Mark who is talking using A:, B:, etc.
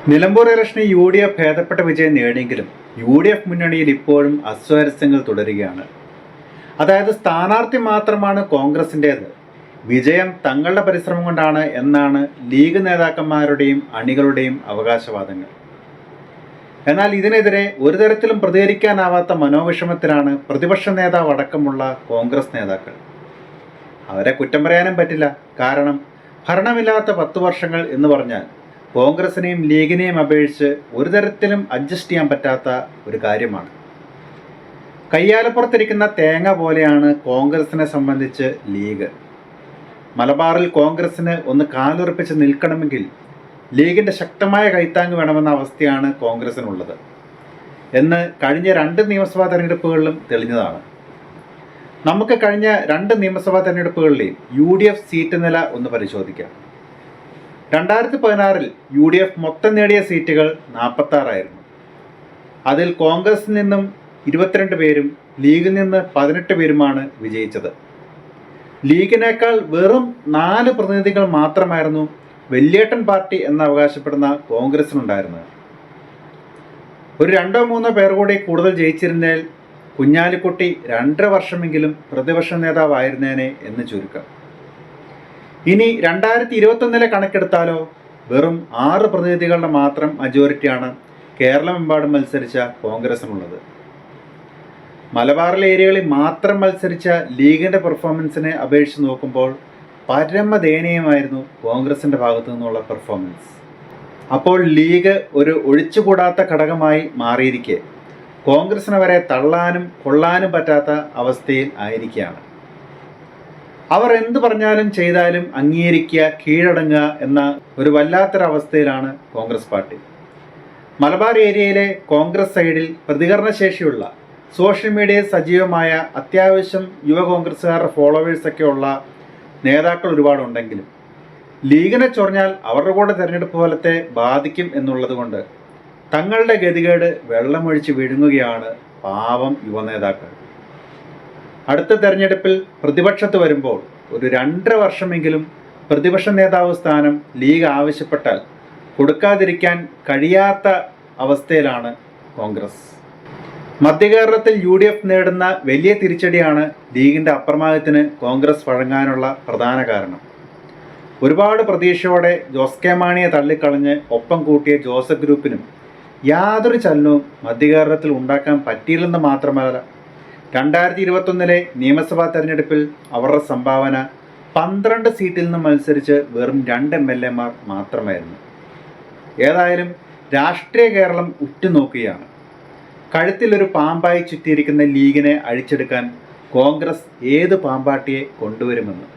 A: നിലമ്പൂർ ഇലക്ഷനിൽ UDF ഭേദപ്പെട്ട വിജയം നേടിയെങ്കിലും UDF മുന്നണിയിൽ ഇപ്പോഴും അസ്വാരസ്യങ്ങൾ തുടരുകയാണ്. അതായത് സ്ഥാനാർത്ഥി മാത്രമാണ് കോൺഗ്രസിൻ്റേത്, വിജയം തങ്ങളുടെ പരിശ്രമം കൊണ്ടാണ് എന്നാണ് ലീഗ് നേതാക്കന്മാരുടെയും അണികളുടെയും അവകാശവാദങ്ങൾ. എന്നാൽ ഇതിനെതിരെ ഒരു തരത്തിലും പ്രതികരിക്കാനാവാത്ത മനോവിഷമത്തിലാണ് പ്രതിപക്ഷ നേതാവ് അടക്കമുള്ള കോൺഗ്രസ് നേതാക്കൾ. അവരെ കുറ്റം പറയാനും പറ്റില്ല. കാരണം ഭരണമില്ലാത്ത 10 വർഷങ്ങൾ എന്ന് പറഞ്ഞാൽ കോൺഗ്രസിനെയും ലീഗിനെയും അപേക്ഷിച്ച് ഒരു തരത്തിലും അഡ്ജസ്റ്റ് ചെയ്യാൻ പറ്റാത്ത ഒരു കാര്യമാണ്. കയ്യാലപ്പുറത്തിരിക്കുന്ന തേങ്ങ പോലെയാണ് കോൺഗ്രസിനെ സംബന്ധിച്ച് ലീഗ്. മലബാറിൽ കോൺഗ്രസിന് ഒന്ന് കാലുറപ്പിച്ച് നിൽക്കണമെങ്കിൽ ലീഗിൻ്റെ ശക്തമായ കൈത്താങ് വേണമെന്ന അവസ്ഥയാണ് കോൺഗ്രസിനുള്ളത് എന്ന് കഴിഞ്ഞ 2 നിയമസഭാ തെരഞ്ഞെടുപ്പുകളിലും തെളിഞ്ഞതാണ്. നമുക്ക് കഴിഞ്ഞ 2 നിയമസഭാ തെരഞ്ഞെടുപ്പുകളിലെയും UDF സീറ്റ് നില ഒന്ന് പരിശോധിക്കാം. 2016 UDF മൊത്തം നേടിയ സീറ്റുകൾ 46 ആയിരുന്നു. അതിൽ കോൺഗ്രസിൽ നിന്നും 22 പേരും ലീഗിൽ നിന്ന് 18 പേരുമാണ് വിജയിച്ചത്. ലീഗിനേക്കാൾ വെറും 4 പ്രതിനിധികൾ മാത്രമായിരുന്നു വെല്ലേട്ടൻ പാർട്ടി എന്ന് അവകാശപ്പെടുന്ന കോൺഗ്രസിനുണ്ടായിരുന്നത്. ഒരു 2-3 പേർ കൂടി കൂടുതൽ ജയിച്ചിരുന്നതിൽ കുഞ്ഞാലിക്കുട്ടി 2.5 വർഷമെങ്കിലും പ്രതിപക്ഷ നേതാവായിരുന്നേനെ എന്ന് ചുരുക്കം. ഇനി 2021 കണക്കെടുത്താലോ വെറും 6 പ്രതിനിധികളുടെ മാത്രം മജോറിറ്റിയാണ് കേരളമെമ്പാടും മത്സരിച്ച കോൺഗ്രസിനുള്ളത്. മലബാറിലെ ഏരിയകളിൽ മാത്രം മത്സരിച്ച ലീഗിൻ്റെ പെർഫോമൻസിനെ അപേക്ഷിച്ച് നോക്കുമ്പോൾ പരമദയനീയമായിരുന്നു കോൺഗ്രസിൻ്റെ ഭാഗത്തു നിന്നുള്ള പെർഫോമൻസ്. അപ്പോൾ ലീഗ് ഒരു ഒഴിച്ചുകൂടാത്ത ഘടകമായി മാറിയിരിക്കെ കോൺഗ്രസിനെ വരെ തള്ളാനും കൊള്ളാനും പറ്റാത്ത അവസ്ഥയിൽ ആയിരിക്കുകയാണ്. അവർ എന്ത് പറഞ്ഞാലും ചെയ്താലും അംഗീകരിക്കുക, കീഴടങ്ങുക എന്ന ഒരു വല്ലാത്തൊരവസ്ഥയിലാണ് കോൺഗ്രസ് പാർട്ടി. മലബാർ ഏരിയയിലെ കോൺഗ്രസ് സൈഡിൽ പ്രതികരണശേഷിയുള്ള, സോഷ്യൽ മീഡിയയിൽ സജീവമായ, അത്യാവശ്യം യുവ കോൺഗ്രസ്സുകാരുടെ ഫോളോവേഴ്സൊക്കെ ഉള്ള നേതാക്കൾ ഒരുപാടുണ്ടെങ്കിലും ലീഗിനെ ചൊറിഞ്ഞാൽ അവരുടെ കൂടെ തിരഞ്ഞെടുപ്പ് ഫലത്തെ ബാധിക്കും എന്നുള്ളത് കൊണ്ട് തങ്ങളുടെ ഗതികേട് വെള്ളമൊഴിച്ച് വിഴുങ്ങുകയാണ് പാവം യുവനേതാക്കൾ. അടുത്ത തെരഞ്ഞെടുപ്പിൽ പ്രതിപക്ഷത്ത് വരുമ്പോൾ ഒരു 2.5 വർഷമെങ്കിലും പ്രതിപക്ഷ നേതാവ് സ്ഥാനം ലീഗ് ആവശ്യപ്പെട്ടാൽ കൊടുക്കാതിരിക്കാൻ കഴിയാത്ത അവസ്ഥയിലാണ് കോൺഗ്രസ്. മധ്യകേരളത്തിൽ UDF നേടുന്ന വലിയ തിരിച്ചടിയാണ് ലീഗിൻ്റെ അപ്രമാദത്തിന് കോൺഗ്രസ് വഴങ്ങാനുള്ള പ്രധാന കാരണം. ഒരുപാട് പ്രതീക്ഷയോടെ ജോസ് കെ മാണിയെ തള്ളിക്കളഞ്ഞ് ഒപ്പം കൂട്ടിയ ജോസഫ് ഗ്രൂപ്പിനും യാതൊരു ചലനവും മധ്യകേരളത്തിൽ ഉണ്ടാക്കാൻ പറ്റിയില്ലെന്ന് മാത്രമല്ല, 2021 നിയമസഭാ തെരഞ്ഞെടുപ്പിൽ അവരുടെ സംഭാവന 12 സീറ്റിൽ നിന്ന് മത്സരിച്ച് വെറും 2 MLA മാത്രമായിരുന്നു. ഏതായാലും രാഷ്ട്രീയ കേരളം ഉറ്റുനോക്കുകയാണ്. കഴുത്തിലൊരു പാമ്പായി ചുറ്റിയിരിക്കുന്ന ലീഗിനെ അഴിച്ചെടുക്കാൻ കോൺഗ്രസ് ഏത് പാമ്പാട്ടിയെ കൊണ്ടുവരുമെന്ന്.